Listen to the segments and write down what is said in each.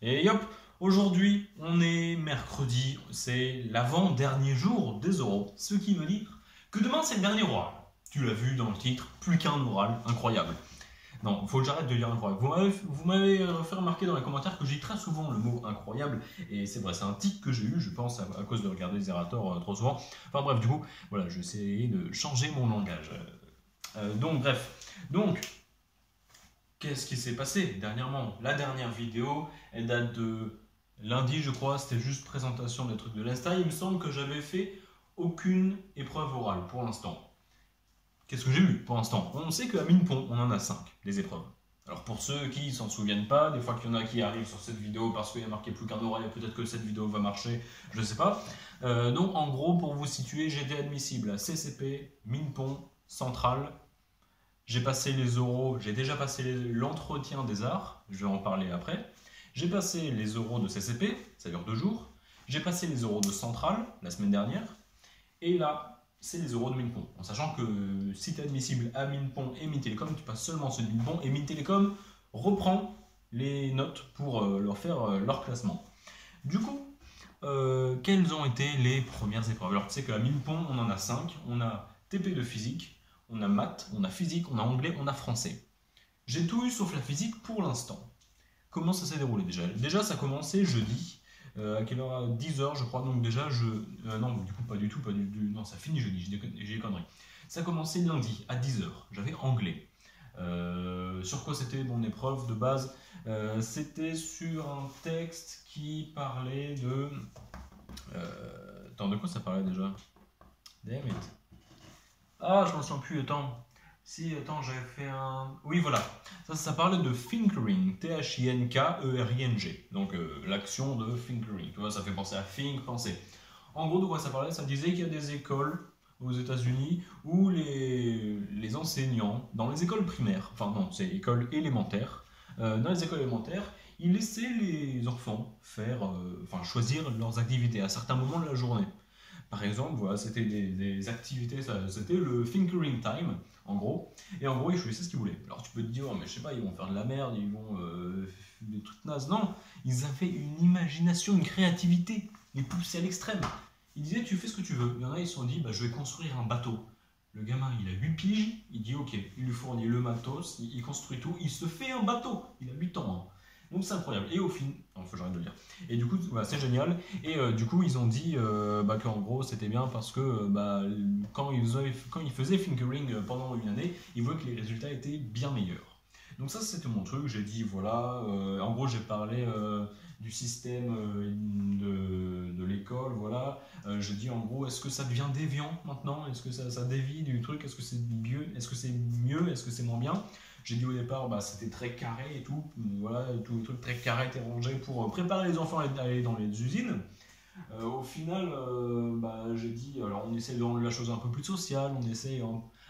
Et hop, aujourd'hui on est mercredi, c'est l'avant-dernier jour des oraux, ce qui veut dire que demain c'est le dernier oral. Tu l'as vu dans le titre, plus qu'un oral, incroyable. Non, faut que j'arrête de dire incroyable. Vous m'avez fait remarquer dans les commentaires que j'ai très souvent le mot incroyable, et c'est vrai, c'est un tic que j'ai eu, je pense, à cause de regarder Zerator trop souvent. Enfin bref, du coup, voilà, je vais essayer de changer mon langage. Donc bref, donc qu'est-ce qui s'est passé dernièrement? La dernière vidéo, elle date de lundi, je crois. C'était juste présentation des trucs de l'Insta. Il me semble que j'avais fait aucune épreuve orale pour l'instant. Qu'est-ce que j'ai eu pour l'instant? On sait qu'à Minpon, on en a 5 des épreuves. Alors pour ceux qui s'en souviennent pas, des fois qu'il y en a qui arrivent sur cette vidéo parce qu'il y a marqué plus qu'un oral et peut-être que cette vidéo va marcher, je ne sais pas. Donc en gros, pour vous situer, j'étais admissible à CCP, Minpon, Centrale. J'ai passé les oraux, j'ai déjà passé l'entretien des arts, je vais en parler après. J'ai passé les oraux de CCP, ça dure 2 jours. J'ai passé les oraux de Centrale la semaine dernière. Et là, c'est les oraux de Minpon. En sachant que si tu es admissible à Minpon et Mintelecom, tu passes seulement ceux de Minpon et Mintelecom reprend les notes pour leur faire leur classement. Du coup, quelles ont été les premières épreuves? Alors tu sais qu'à Minpon, on en a 5. On a TP de physique, on a maths, on a physique, on a anglais, on a français. J'ai tout eu sauf la physique pour l'instant. Comment ça s'est déroulé déjà? Déjà, ça a commencé jeudi. À quelle heure? À 10h, je crois. Donc déjà, non, du coup, pas du tout. Non, ça finit jeudi, j'ai des conneries. Ça a commencé lundi à 10h. J'avais anglais. Sur quoi c'était mon épreuve de base? C'était sur un texte qui parlait de... Attends, de quoi ça parlait déjà? Damn it. Ah, je m'en souviens plus, attends. Si, attends, j'avais fait un... Oui, voilà. Ça parlait de thinkering. Thinkering. Donc, l'action de thinkering. Tu vois, ça fait penser à think, penser. En gros, de quoi ça parlait? Ça disait qu'il y a des écoles aux États-Unis où les enseignants, dans les écoles primaires, enfin non, c'est écoles élémentaires, dans les écoles élémentaires, ils laissaient les enfants faire, enfin choisir leurs activités à certains moments de la journée. Par exemple, voilà, c'était des activités, c'était le Thinkering Time, en gros. Et en gros, ils choisissaient ce qu'ils voulaient. Alors tu peux te dire, oh, mais je sais pas, ils vont faire de la merde, ils vont des trucs nazes. Non, ils avaient une imagination, une créativité, les poussaient à l'extrême. Ils disaient, tu fais ce que tu veux. Il y en a, ils se sont dit, bah, je vais construire un bateau. Le gamin, il a 8 piges, il dit, ok, il lui fournit le matos, il construit tout, il se fait un bateau. Il a 8 ans. Hein. Donc c'est incroyable. Et au fin, faut que j'arrête de le dire. Et du coup, voilà, c'est génial. Et du coup, ils ont dit bah, qu'en gros, c'était bien parce que bah, quand ils faisaient Thinkering pendant une année, ils voyaient que les résultats étaient bien meilleurs. Donc ça, c'était mon truc. J'ai dit, voilà, en gros, j'ai parlé du système de l'école, voilà. J'ai dit, en gros, est-ce que ça devient déviant maintenant? Est-ce que ça dévie du truc? Est-ce que c'est mieux? Est-ce que c'est mieux? Est-ce que c'est moins bien? J'ai dit au départ, bah, c'était très carré et tout. Voilà, tous les trucs très carrés étaient rangés pour préparer les enfants à aller dans les usines. Au final, bah, j'ai dit, alors on essaie de rendre la chose un peu plus sociale, on essaie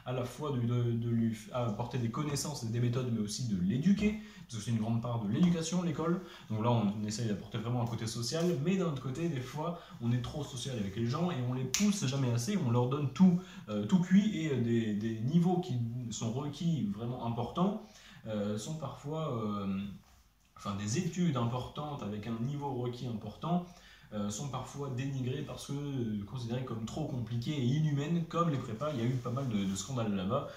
à la fois de lui apporter des connaissances et des méthodes, mais aussi de l'éduquer, parce que c'est une grande part de l'éducation, l'école. Donc là, on essaie d'apporter vraiment un côté social, mais d'un autre côté, des fois, on est trop social avec les gens et on les pousse jamais assez, on leur donne tout cuit et des niveaux qui sont requis vraiment importants sont parfois, enfin des études importantes avec un niveau requis important sont parfois dénigrées parce que considérées comme trop compliquées et inhumaines, comme les prépas. Il y a eu pas mal de scandales là-bas.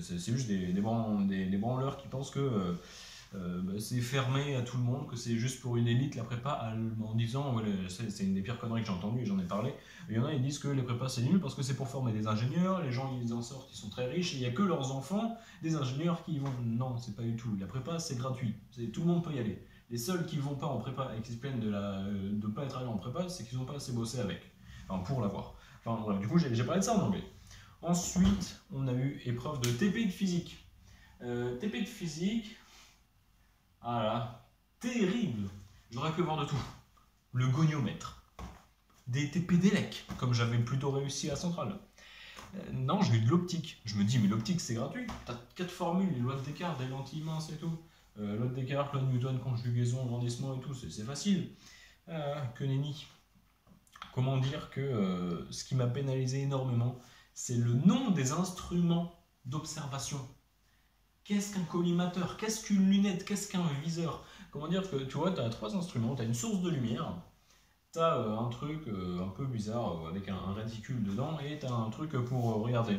C'est juste des branleurs qui pensent que bah, c'est fermé à tout le monde, que c'est juste pour une élite la prépa, en disant, ouais, c'est une des pires conneries que j'ai entendues, et j'en ai parlé. Il y en a, ils disent que les prépas c'est nul parce que c'est pour former des ingénieurs, les gens ils en sortent, ils sont très riches, et il n'y a que leurs enfants, des ingénieurs qui y vont. Non, c'est pas du tout. La prépa c'est gratuit, tout le monde peut y aller. Les seuls qui ne vont pas en prépa et qui se plaignent de ne pas être allés en prépa, c'est qu'ils n'ont pas assez bossé avec, enfin pour l'avoir. Enfin voilà, du coup j'ai parlé de ça en anglais. Ensuite, on a eu épreuve de TP de physique. TP de physique, ah là, terrible. J'aurais pu voir de tout. Le goniomètre. Des TP d'élec, comme j'avais plutôt réussi à Centrale. Non, j'ai eu de l'optique. Je me dis, mais l'optique c'est gratuit. T'as 4 formules, les lois de Descartes, des lentilles minces et tout. Loi de Descartes, loi de Newton, conjugaison, agrandissement et tout, c'est facile. Que nenni. Comment dire que ce qui m'a pénalisé énormément, c'est le nom des instruments d'observation. Qu'est-ce qu'un collimateur? Qu'est-ce qu'une lunette? Qu'est-ce qu'un viseur? comment dire que tu vois, tu as trois instruments, tu as une source de lumière, tu as un truc un peu bizarre avec un réticule dedans et tu as un truc pour regarder.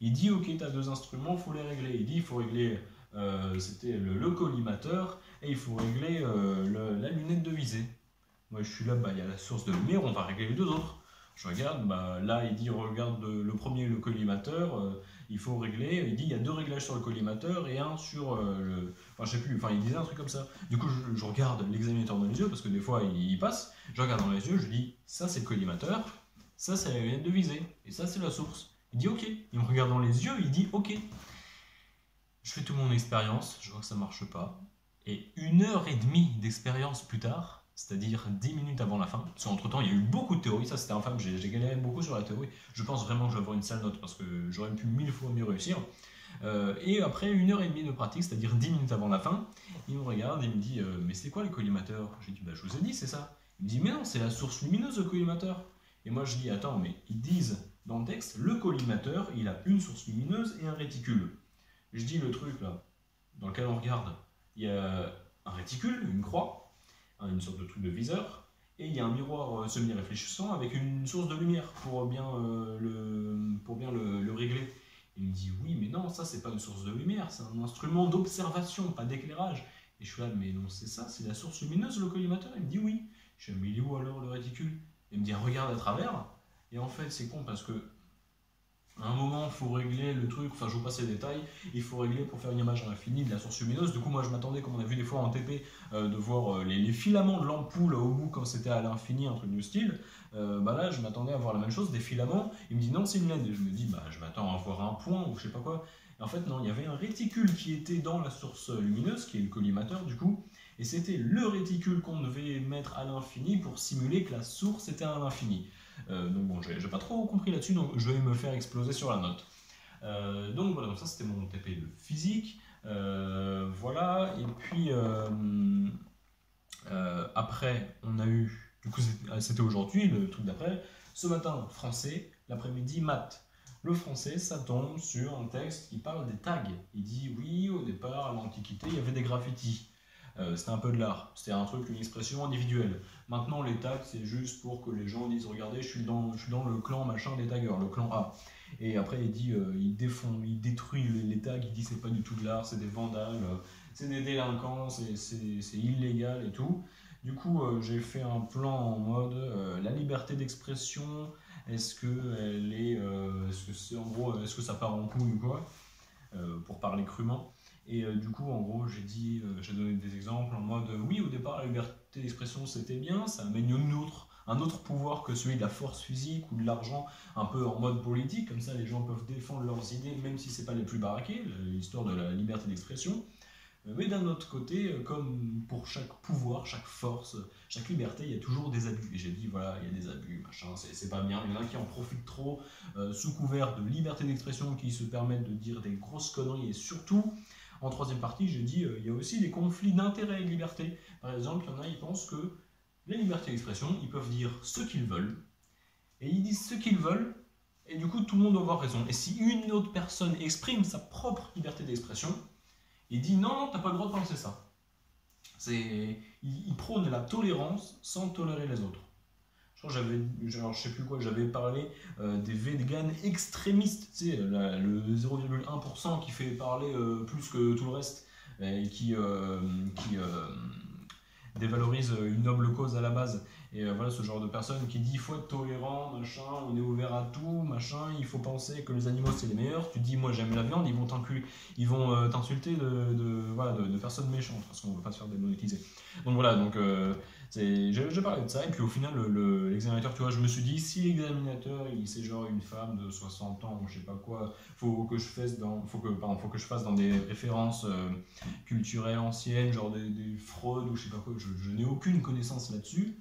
Il dit ok, tu as deux instruments, il faut les régler. Il dit il faut régler, c'était le collimateur et il faut régler la lunette de visée. Moi je suis là, bah il y a la source de lumière, on va régler les deux autres. Je regarde, bah là il dit regarde le premier, le collimateur, il faut régler. Il dit il y a deux réglages sur le collimateur et un sur le. Enfin je sais plus, enfin il disait un truc comme ça. Du coup je regarde l'examinateur dans les yeux parce que des fois il passe. Je regarde dans les yeux, je dis ça c'est le collimateur, ça c'est la lunette de visée et ça c'est la source. Il dit ok. Il me regarde dans les yeux, il dit ok. Je fais toute mon expérience, je vois que ça marche pas. Et 1 heure et demie d'expérience plus tard, c'est-à-dire 10 minutes avant la fin, parce qu'entre temps il y a eu beaucoup de théories, ça c'était infâme, j'ai galéré beaucoup sur la théorie. Je pense vraiment que je vais avoir une sale note parce que j'aurais pu 1000 fois mieux réussir. Et après 1 heure et demie de pratique, c'est-à-dire 10 minutes avant la fin, il me regarde et il me dit mais c'est quoi les collimateurs? J'ai dit bah je vous ai dit c'est ça. Il me dit mais non, c'est la source lumineuse le collimateur. Et moi je dis attends, mais ils disent dans le texte le collimateur il a une source lumineuse et un réticule. Je dis le truc là, dans lequel on regarde, il y a un réticule, une croix, une sorte de truc de viseur, et il y a un miroir semi-réfléchissant avec une source de lumière pour bien le régler. Il me dit oui mais non, ça c'est pas une source de lumière, c'est un instrument d'observation, pas d'éclairage. Et je suis là mais non c'est ça, c'est la source lumineuse le collimateur. Il me dit oui. Je suis là mais il est où alors le réticule? Il me dit regarde à travers. Et en fait c'est con parce que à un moment, il faut régler le truc, enfin je vous passe les détails, il faut régler pour faire une image à l'infini de la source lumineuse. Du coup, moi je m'attendais, comme on a vu des fois en TP, de voir les filaments de l'ampoule au bout quand c'était à l'infini, un truc du style. Bah là, je m'attendais à voir la même chose, des filaments. Il me dit non, c'est une LED. Et je me dis, bah je m'attends à voir un point ou je sais pas quoi. Et en fait, non, il y avait un réticule qui était dans la source lumineuse, qui est le collimateur du coup. Et c'était le réticule qu'on devait mettre à l'infini pour simuler que la source était à l'infini. Donc bon, j'ai pas trop compris là-dessus, donc je vais me faire exploser sur la note. Donc voilà, donc ça c'était mon TP de physique. Voilà, et puis après on a eu, du coup c'était aujourd'hui le truc d'après, ce matin français, l'après-midi maths. Le français, ça tombe sur un texte qui parle des tags. Il dit oui, au départ, à l'Antiquité, il y avait des graffitis. C'était un peu de l'art, c'était un truc, une expression individuelle. Maintenant, les tags, c'est juste pour que les gens disent regardez, je suis dans le clan machin des taggers, le clan A. Et après, il dit il détruit les tags, il dit c'est pas du tout de l'art, c'est des vandales, c'est des délinquants, c'est illégal et tout. Du coup, j'ai fait un plan en mode la liberté d'expression, est-ce que elle est, est-ce que c'est en gros, est-ce que ça part en couille ou quoi, pour parler crûment. Et du coup, en gros, j'ai donné des exemples en mode oui, au départ, la liberté d'expression c'était bien, ça amène un autre pouvoir que celui de la force physique ou de l'argent, un peu en mode politique, comme ça les gens peuvent défendre leurs idées, même si c'est pas les plus baraquées, l'histoire de la liberté d'expression. Mais d'un autre côté, comme pour chaque pouvoir, chaque force, chaque liberté, il y a toujours des abus. Et j'ai dit, voilà, il y a des abus, machin, c'est pas bien. Il y en a qui en profitent trop, sous couvert de liberté d'expression, qui se permettent de dire des grosses conneries. Et surtout, en troisième partie, j'ai dit, il y a aussi des conflits d'intérêts avec liberté. Par exemple, il y en a, ils pensent que les libertés d'expression, ils peuvent dire ce qu'ils veulent. Et ils disent ce qu'ils veulent, et du coup, tout le monde doit avoir raison. Et si une autre personne exprime sa propre liberté d'expression, il dit non, t'as pas le droit de penser ça. Il prône la tolérance sans tolérer les autres. Je sais plus quoi, j'avais parlé des véganes extrémistes, tu sais, le 0,1% qui fait parler plus que tout le reste, et qui dévalorise une noble cause à la base. Et voilà, ce genre de personne qui dit il faut être tolérant, machin, on est ouvert à tout, machin, il faut penser que les animaux c'est les meilleurs. Tu dis moi j'aime la viande, ils vont t'insulter de personnes méchantes parce qu'on veut pas se faire démonétiser. Donc voilà, donc j'ai parlé de ça et puis au final l'examinateur, tu vois, je me suis dit si l'examinateur c'est genre une femme de 60 ans ou je sais pas quoi, faut que je fasse dans des références culturelles anciennes, genre des fraudes ou je sais pas quoi, je n'ai aucune connaissance là-dessus.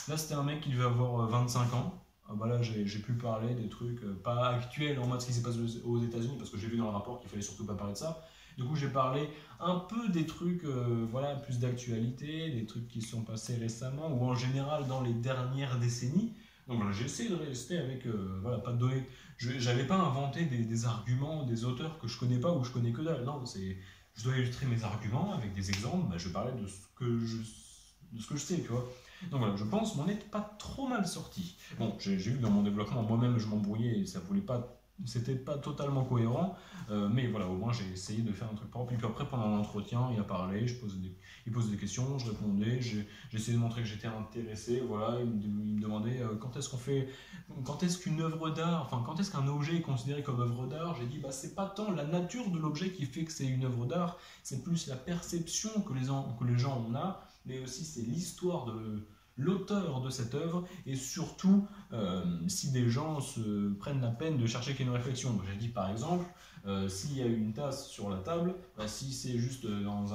Là, c'était un mec qui devait avoir 25 ans. Ah bah là, j'ai pu parler des trucs pas actuels en mode ce qui s'est passé aux États-Unis parce que j'ai vu dans le rapport qu'il fallait surtout pas parler de ça. Du coup, j'ai parlé un peu des trucs voilà, plus d'actualité, des trucs qui sont passés récemment ou en général dans les dernières décennies. Donc voilà, j'ai essayé de rester avec, voilà, pas de données. J'avais pas inventé des arguments des auteurs que je connais pas ou je connais que dalle. Non, je dois illustrer mes arguments avec des exemples, bah, je vais parler de ce que je sais, tu vois. Donc voilà, je pense m'en être pas trop mal sorti. Bon, j'ai vu que dans mon développement, moi-même, je m'embrouillais et ça voulait pas, c'était pas totalement cohérent, mais voilà, au moins j'ai essayé de faire un truc propre. Et puis après, pendant l'entretien, il a parlé, il posait des questions, je répondais, j'ai essayé de montrer que j'étais intéressé, voilà, il me demandait quand est-ce qu'une œuvre d'art, enfin quand est-ce qu'un objet est considéré comme œuvre d'art. J'ai dit, bah c'est pas tant la nature de l'objet qui fait que c'est une œuvre d'art, c'est plus la perception que les gens en ont, mais aussi c'est l'histoire de l'auteur de cette œuvre, et surtout si des gens se prennent la peine de chercher qu'il y ait une réflexion. J'ai dit par exemple, s'il y a une tasse sur la table, bah, si c'est juste dans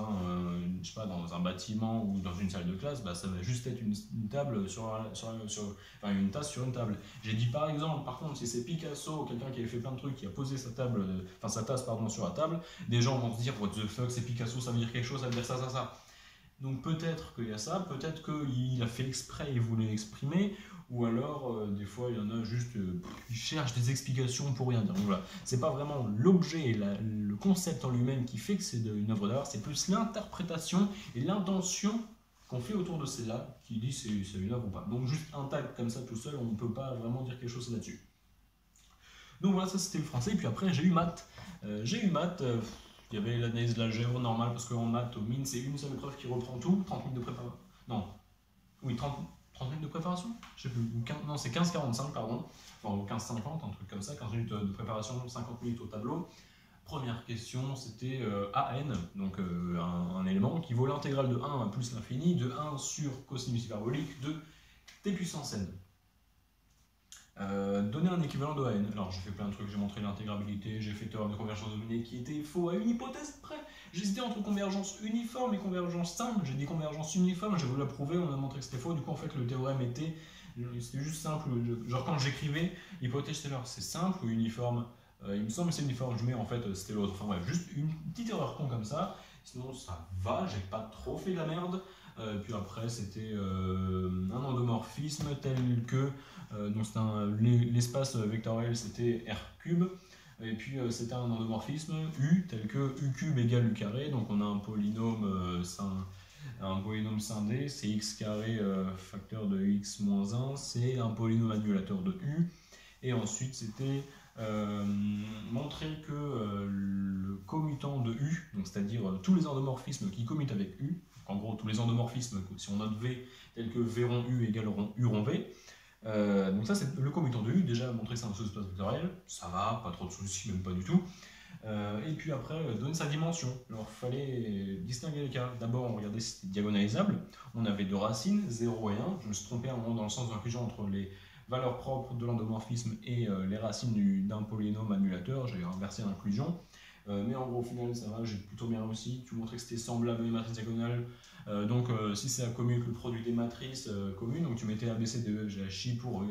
je sais pas, dans un bâtiment ou dans une salle de classe, bah, ça va juste être une table enfin, une tasse sur une table. J'ai dit par exemple, par contre, si c'est Picasso, quelqu'un qui avait fait plein de trucs, qui a posé sa tasse pardon, sur la table, des gens vont se dire what the fuck, c'est Picasso, ça veut dire quelque chose, ça veut dire ça, ça, ça. Donc peut-être qu'il y a ça, peut-être qu'il a fait exprès et voulait l'exprimer, ou alors des fois il y en a juste, ils cherchent des explications pour rien dire. Donc voilà, c'est pas vraiment l'objet, le concept en lui-même qui fait que c'est une œuvre d'art, c'est plus l'interprétation et l'intention qu'on fait autour de celle-là qui dit c'est une œuvre ou pas. Donc juste un tag comme ça tout seul, on ne peut pas vraiment dire quelque chose là-dessus. Donc voilà, ça c'était le français, et puis après j'ai eu maths. Il y avait l'analyse de l'algèbre normale, parce qu'en maths, au mine, c'est une seule épreuve qui reprend tout, 30 minutes de préparation. Non, oui, 30 minutes de préparation. Je sais plus, non, c'est 15-45, pardon. Enfin, 15-50, un truc comme ça, 15 minutes de préparation, 50 minutes au tableau. Première question, c'était AN, donc un élément qui vaut l'intégrale de 1 plus l'infini, de 1 sur cosinus hyperbolique de t puissance n. Donner un équivalent de AN. Alors j'ai fait plein de trucs, j'ai montré l'intégrabilité, j'ai fait théorème de convergence dominée qui était faux à une hypothèse près. J'hésitais entre convergence uniforme et convergence simple. J'ai dit convergence uniforme, j'ai voulu la prouver, on a montré que c'était faux. Du coup en fait le théorème c'était juste simple. Genre quand j'écrivais, l'hypothèse c'était là, c'est simple ou uniforme. Il me semble que c'est uniforme, je mets en fait c'était l'autre. Enfin bref, juste une petite erreur con comme ça. Sinon ça va, j'ai pas trop fait de la merde. Puis après c'était un endomorphisme tel que donc l'espace vectoriel c'était R3, et puis c'était un endomorphisme U tel que U cube égale U carré, donc on a un polynôme scindé, c'est x carré facteur de x moins 1, c'est un polynôme annulateur de U, et ensuite c'était montrer que le commutant de U, donc c'est-à-dire tous les endomorphismes qui commutent avec U, en gros tous les endomorphismes, si on note V tel que V rond U égale U rond V, donc ça c'est le commutant de U, déjà montrer que c'est un sous-espace vectoriel, ça va, pas trop de soucis, même pas du tout. Et puis après, donner sa dimension. Alors il fallait distinguer les cas. D'abord on regardait si c'était diagonalisable, on avait deux racines, 0 et 1, je me suis trompé à un moment dans le sens d'inclusion entre les valeurs propres de l'endomorphisme et les racines d'un polynôme annulateur, j'ai inversé l'inclusion. Mais en gros, au final, ça va, j'ai plutôt bien réussi. Tu montrais que c'était semblable à une matrice diagonale. Donc, si c'est commun que le produit des matrices communes, donc tu mettais ABC de GHI pour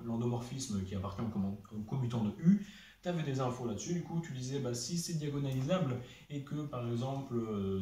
l'endomorphisme qui appartient au commutant de U. Tu avais des infos là-dessus. Du coup, tu disais bah, si c'est diagonalisable et que par exemple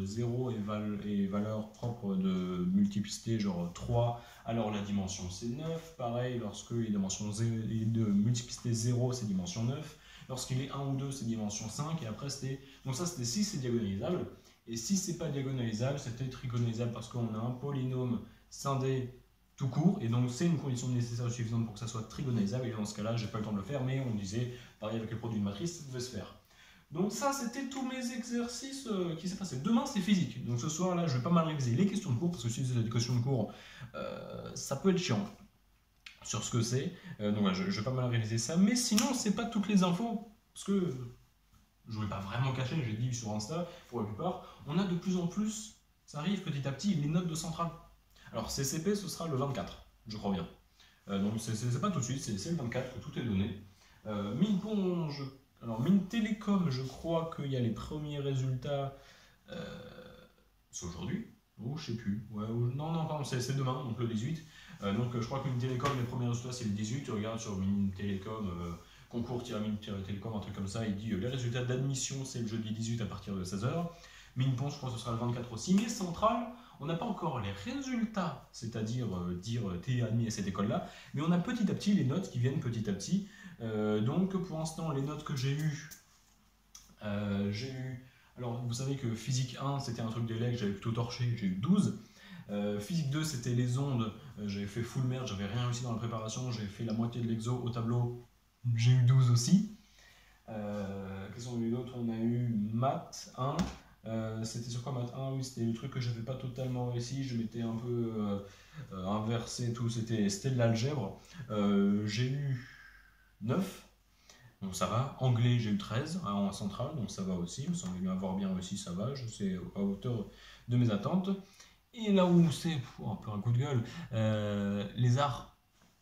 0 est valeur propre de multiplicité, genre 3, alors la dimension c'est 9. Pareil, lorsque il est de multiplicité 0, c'est dimension 9. Lorsqu'il est 1 ou 2, c'est dimension 5, et après c'était... Donc ça c'était si c'est diagonalisable, et si c'est pas diagonalisable, c'était trigonalisable parce qu'on a un polynôme scindé tout court, et donc c'est une condition nécessaire suffisante pour que ça soit trigonalisable, et dans ce cas-là, j'ai pas le temps de le faire, mais on disait, pareil avec le produit de matrice, ça devait se faire. Donc ça, c'était tous mes exercices qui s'est passé. Demain, c'est physique, donc ce soir, là, je vais pas mal réviser les questions de cours, parce que si c'est des questions de cours, ça peut être chiant sur ce que c'est, donc voilà, je vais pas mal réviser ça, mais sinon c'est pas toutes les infos, parce que je ne vais pas vraiment cacher, j'ai dit sur Insta, pour la plupart, on a de plus en plus, ça arrive petit à petit, les notes de centrale. Alors CCP ce sera le 24, je crois bien, donc c'est pas tout de suite, c'est le 24 que tout est donné. Mine Télécom, je crois qu'il y a les premiers résultats, c'est aujourd'hui, ou je sais plus, ouais, non, pardon, c'est demain, donc le 18. Donc je crois que Mine Télécom, les premiers résultats c'est le 18, tu regardes sur Mine Télécom, concours-mine-télécom, un truc comme ça, il dit les résultats d'admission c'est le jeudi 18 à partir de 16h. Minepon, je crois que ce sera le 24 aussi, mais Centrale, on n'a pas encore les résultats, c'est-à-dire dire t'es admis à cette école-là, mais on a petit à petit les notes qui viennent petit à petit. Donc pour l'instant, les notes que j'ai eues, Alors, vous savez que physique 1, c'était un truc d'élève, j'avais plutôt torché, j'ai eu 12. Physique 2, c'était les ondes, j'avais fait full merde, j'avais rien réussi dans la préparation, j'ai fait la moitié de l'exo au tableau, j'ai eu 12 aussi. Qu'est-ce qu'on a eu d'autre? On a eu maths 1. C'était sur quoi maths 1? Oui, c'était le truc que j'avais pas totalement réussi, je m'étais un peu inversé, tout, c'était de l'algèbre. J'ai eu 9, donc ça va. Anglais, j'ai eu 13 en centrale, donc ça va aussi, il me semble avoir bien réussi, ça va, je sais à hauteur de mes attentes. Et là où c'est un peu un coup de gueule, les arts.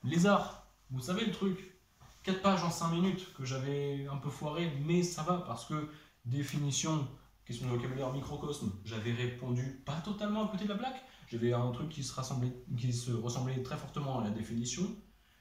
Les arts, vous savez le truc, 4 pages en 5 minutes que j'avais un peu foiré, mais ça va parce que définition, question de vocabulaire, microcosme, j'avais répondu pas totalement à côté de la plaque. J'avais un truc qui se ressemblait très fortement à la définition.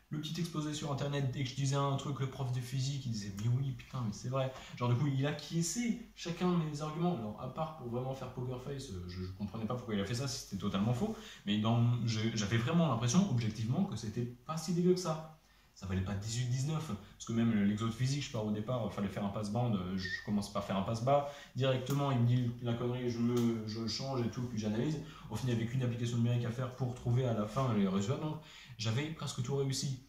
Le petit exposé sur internet, dès que je disais un truc, le prof de physique, il disait mais oui, putain, mais c'est vrai. Genre, du coup, il acquiesçait chacun de mes arguments. Alors, à part pour vraiment faire poker face, je comprenais pas pourquoi il a fait ça, si c'était totalement faux. Mais j'avais vraiment l'impression, objectivement, que c'était pas si dégueu que ça. Ça valait pas 18-19, parce que même l'exo de physique, je pars au départ, il fallait faire un passe-bande, je commence par faire un passe-bas, directement il me dit la connerie, je change et tout, puis j'analyse, au final avec une application numérique à faire pour trouver à la fin les résultats, donc j'avais presque tout réussi.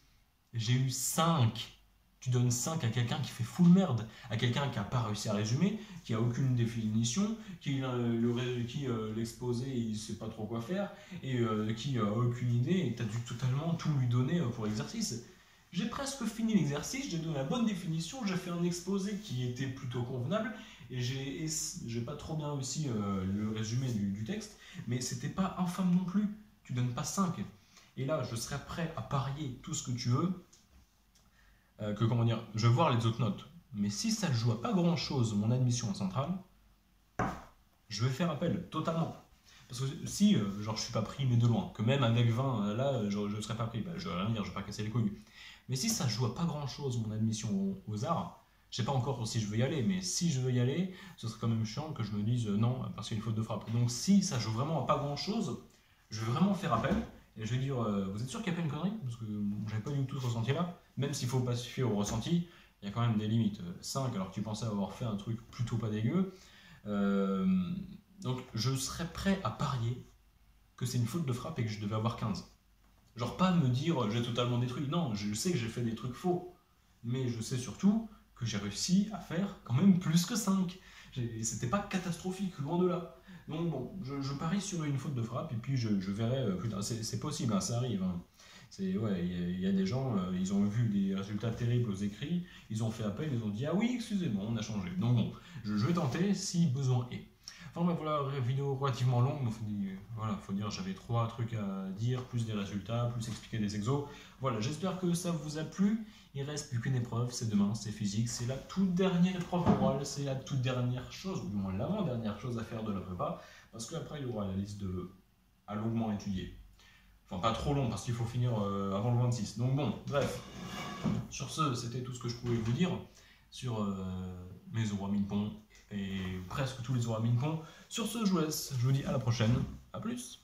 J'ai eu 5. Tu donnes 5 à quelqu'un qui fait full merde, à quelqu'un qui n'a pas réussi à résumer, qui a aucune définition, qui l'exposé, il ne sait pas trop quoi faire, et qui n'a aucune idée, et tu as dû totalement tout lui donner pour l'exercice. J'ai presque fini l'exercice, j'ai donné la bonne définition, j'ai fait un exposé qui était plutôt convenable, et j'ai pas trop bien réussi le résumé du texte, mais c'était pas infâme non plus. Tu donnes pas 5. Et là, je serais prêt à parier tout ce que tu veux, que comment dire, je vais voir les autres notes. Mais si ça ne joue à pas grand chose, mon admission en centrale, je vais faire appel totalement. Parce que si, genre, je suis pas pris, mais de loin, que même avec 20, là, je ne serais pas pris, bah, je vais rien dire, je vais pas casser les couilles. Mais si ça joue à pas grand chose, mon admission aux arts, je sais pas encore si je veux y aller, mais si je veux y aller, ce serait quand même chiant que je me dise non, parce qu'il y a une faute de frappe. Donc si ça joue vraiment à pas grand chose, je vais vraiment faire appel. Et je vais dire, vous êtes sûr qu'il n'y a pas une connerie? Parce que j'avais pas du tout ce ressenti-là. Même s'il faut pas se fier au ressenti, il y a quand même des limites. 5, alors que tu pensais avoir fait un truc plutôt pas dégueu. Donc je serais prêt à parier que c'est une faute de frappe et que je devais avoir 15. Genre pas me dire j'ai totalement détruit. Non, je sais que j'ai fait des trucs faux. Mais je sais surtout que j'ai réussi à faire quand même plus que 5. C'était pas catastrophique, loin de là. Donc bon, je parie sur une faute de frappe et puis je verrai plus tard. C'est possible, hein, ça arrive. Hein. Ouais, il y a des gens, ils ont vu des résultats terribles aux écrits, ils ont fait appel, ils ont dit ah oui, excusez-moi, on a changé. Donc bon, je vais tenter si besoin est. Enfin bref, voilà, vidéo relativement longue, donc voilà, faut dire j'avais 3 trucs à dire, plus des résultats, plus expliquer des exos. Voilà, j'espère que ça vous a plu. Il reste plus qu'une épreuve, c'est demain, c'est physique, c'est la toute dernière épreuve orale, c'est la toute dernière chose, ou du moins l'avant-dernière chose à faire de la prépa, parce qu'après il y aura la liste à longuement étudier. Enfin, pas trop long, parce qu'il faut finir avant le 26. Donc bon, bref. Sur ce, c'était tout ce que je pouvais vous dire sur mes oraux à mine-pont et presque tous les oraux à mine-pont. Sur ce, je vous laisse. Je vous dis à la prochaine. A plus.